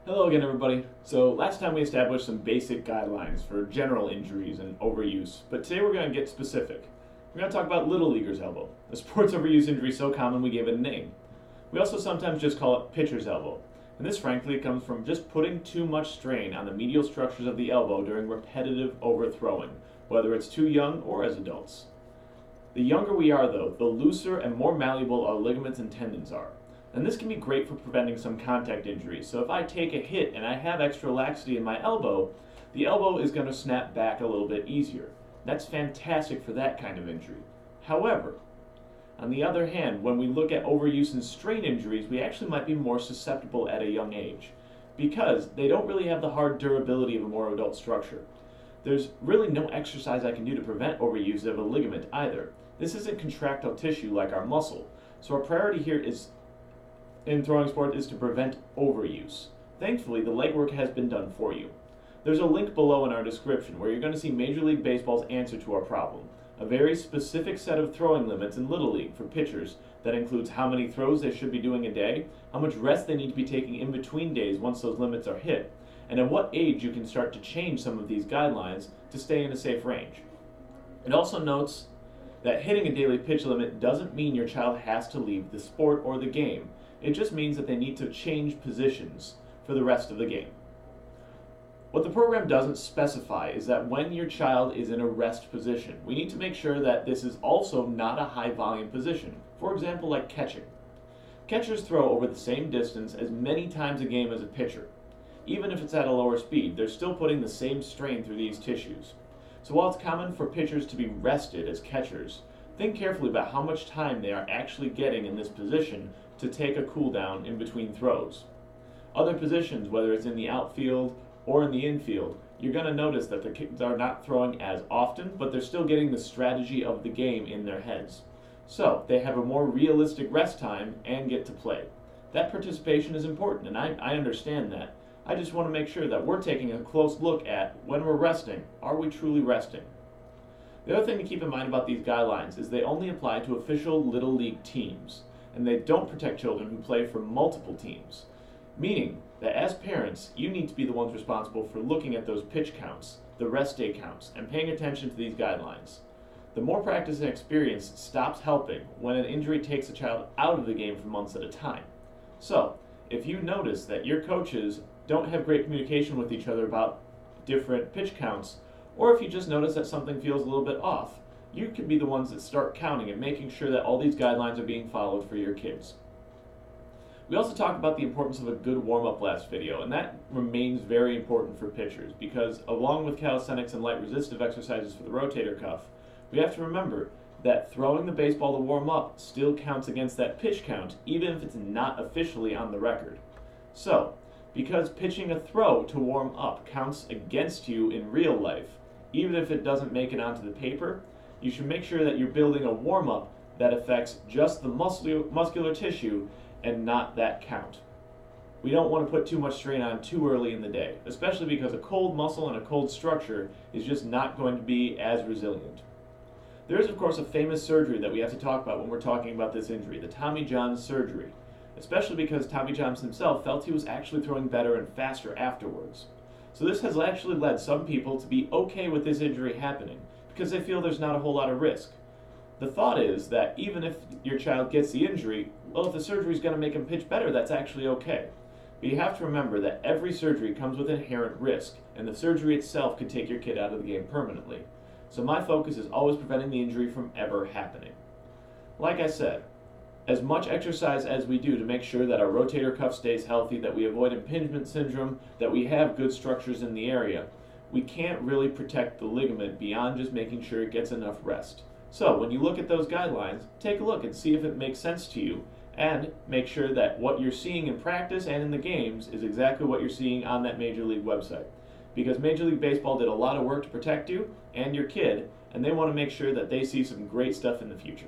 Hello again, everybody. So last time we established some basic guidelines for general injuries and overuse, but today we're going to get specific. We're going to talk about Little Leaguer's elbow, a sports overuse injury so common we gave it a name. We also sometimes just call it pitcher's elbow, and this frankly comes from just putting too much strain on the medial structures of the elbow during repetitive overthrowing, whether it's too young or as adults. The younger we are though, the looser and more malleable our ligaments and tendons are. And this can be great for preventing some contact injuries. So if I take a hit and I have extra laxity in my elbow, the elbow is going to snap back a little bit easier. That's fantastic for that kind of injury. However, on the other hand, when we look at overuse and strain injuries, we actually might be more susceptible at a young age because they don't really have the hard durability of a more adult structure. There's really no exercise I can do to prevent overuse of a ligament either. This isn't contractile tissue like our muscle. So our priority here in throwing sport is to prevent overuse. Thankfully, the legwork has been done for you. There's a link below in our description where you're going to see Major League Baseball's answer to our problem. A very specific set of throwing limits in Little League for pitchers that includes how many throws they should be doing a day, how much rest they need to be taking in between days once those limits are hit, and at what age you can start to change some of these guidelines to stay in a safe range. It also notes that hitting a daily pitch limit doesn't mean your child has to leave the sport or the game. It just means that they need to change positions for the rest of the game. What the program doesn't specify is that when your child is in a rest position, we need to make sure that this is also not a high volume position. For example, like catching. Catchers throw over the same distance as many times a game as a pitcher. Even if it's at a lower speed, they're still putting the same strain through these tissues. So while it's common for pitchers to be rested as catchers, think carefully about how much time they are actually getting in this position to take a cool down in between throws. Other positions, whether it's in the outfield or in the infield, you're going to notice that the kids are not throwing as often, but they're still getting the strategy of the game in their heads. So they have a more realistic rest time and get to play. That participation is important, and I understand that. I just want to make sure that we're taking a close look at when we're resting. Are we truly resting? The other thing to keep in mind about these guidelines is they only apply to official Little League teams, and they don't protect children who play for multiple teams. Meaning that as parents, you need to be the ones responsible for looking at those pitch counts, the rest day counts, and paying attention to these guidelines. The more practice and experience stops helping when an injury takes a child out of the game for months at a time. So, if you notice that your coaches don't have great communication with each other about different pitch counts, or if you just notice that something feels a little bit off, you can be the ones that start counting and making sure that all these guidelines are being followed for your kids. We also talked about the importance of a good warm-up last video, and that remains very important for pitchers because along with calisthenics and light resistive exercises for the rotator cuff, we have to remember that throwing the baseball to warm up still counts against that pitch count even if it's not officially on the record. So, because pitching a throw to warm up counts against you in real life, even if it doesn't make it onto the paper, you should make sure that you're building a warm-up that affects just the muscular tissue and not that count. We don't want to put too much strain on too early in the day, especially because a cold muscle and a cold structure is just not going to be as resilient. There is, of course, a famous surgery that we have to talk about when we're talking about this injury, the Tommy John surgery, especially because Tommy John himself felt he was actually throwing better and faster afterwards. So this has actually led some people to be okay with this injury happening because they feel there's not a whole lot of risk. The thought is that even if your child gets the injury, well, if the surgery is going to make him pitch better, that's actually okay. But you have to remember that every surgery comes with inherent risk, and the surgery itself could take your kid out of the game permanently. So my focus is always preventing the injury from ever happening. Like I said, as much exercise as we do to make sure that our rotator cuff stays healthy, that we avoid impingement syndrome, that we have good structures in the area, we can't really protect the ligament beyond just making sure it gets enough rest. So when you look at those guidelines, take a look and see if it makes sense to you, and make sure that what you're seeing in practice and in the games is exactly what you're seeing on that Major League website. Because Major League Baseball did a lot of work to protect you and your kid, and they want to make sure that they see some great stuff in the future.